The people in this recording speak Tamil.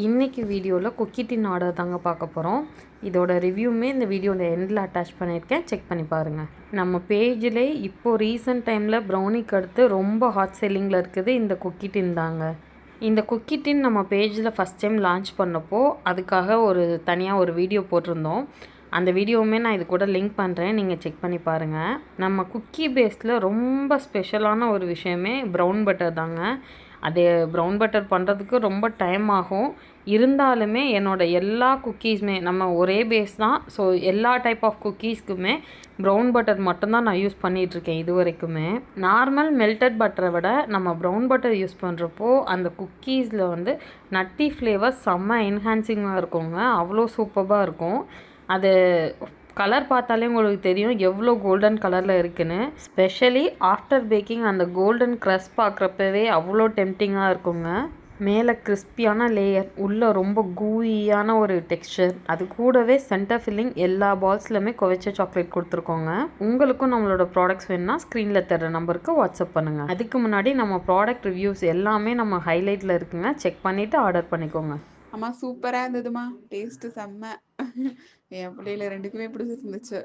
இன்றைக்கி வீடியோவில் குக்கி டின் ஆர்டர் தாங்க பார்க்க போகிறோம். இதோட ரிவ்யூமே இந்த வீடியோவில் எண்டில் அட்டாச் பண்ணியிருக்கேன், செக் பண்ணி பாருங்கள். நம்ம பேஜில் இப்போது ரீசெண்ட் டைமில் ப்ரௌனிக்கு அடுத்து ரொம்ப ஹாட் செல்லிங்கில் இருக்குது இந்த குக்கி டின் தாங்க. இந்த குக்கி டின் நம்ம பேஜில் ஃபஸ்ட் டைம் லான்ச் பண்ணப்போ அதுக்காக தனியாக ஒரு வீடியோ போட்டிருந்தோம். அந்த வீடியோவுமே நான் இது கூட லிங்க் பண்ணுறேன், நீங்கள் செக் பண்ணி பாருங்கள். நம்ம குக்கி பேஸில் ரொம்ப ஸ்பெஷலான ஒரு விஷயமே ப்ரௌன் பட்டர் தாங்க. அது ப்ரௌன் பட்டர் பண்ணுறதுக்கு ரொம்ப டைம் ஆகும். இருந்தாலுமே என்னோடய எல்லா குக்கீஸுமே நம்ம ஒரே பேஸ் தான். ஸோ எல்லா டைப் ஆஃப் குக்கீஸ்க்குமே ப்ரௌன் பட்டர் மட்டும்தான் நான் யூஸ் பண்ணிகிட்ருக்கேன் இது வரைக்குமே. நார்மல் மெல்டட் பட்டரை விட நம்ம ப்ரௌன் பட்டர் யூஸ் பண்ணுறப்போ அந்த குக்கீஸில் நட்டி ஃப்ளேவர் செம்ம என்ஹான்சிங்காக இருக்குங்க. அவ்வளோ சூப்பராக இருக்கும். அது கலர் பார்த்தாலே உங்களுக்கு தெரியும் எவ்வளோ கோல்டன் கலரில் இருக்குதுன்னு. ஸ்பெஷலி ஆஃப்டர் பேக்கிங் அந்த கோல்டன் க்ரஸ்ட் பார்க்குறப்பவே அவ்வளோ டெம்டிங்காக இருக்குங்க. மேலே கிறிஸ்பியான லேயர், உள்ளே ரொம்ப கூயியான ஒரு டெக்ஸ்சர், அது கூடவே சென்டர் ஃபில்லிங் எல்லா பால்ஸ்லையுமே குவைச்ச சாக்லேட் கொடுத்துருக்கோங்க. உங்களுக்கும் நம்மளோட ப்ராடக்ட்ஸ் வேணுன்னா ஸ்க்ரீனில் தர்ற நம்பருக்கு வாட்ஸ்அப் பண்ணுங்கள். அதுக்கு முன்னாடி நம்ம ப்ராடக்ட் ரிவ்யூஸ் எல்லாமே நம்ம ஹைலைட்டில் இருக்குங்க, செக் பண்ணிவிட்டு ஆர்டர் பண்ணிக்கோங்க. அம்மா சூப்பராக இருந்ததுமா, டேஸ்ட்டு செம்ம. என் பிள்ளையில ரெண்டுக்குமே பிடிச்சிருந்துச்சு.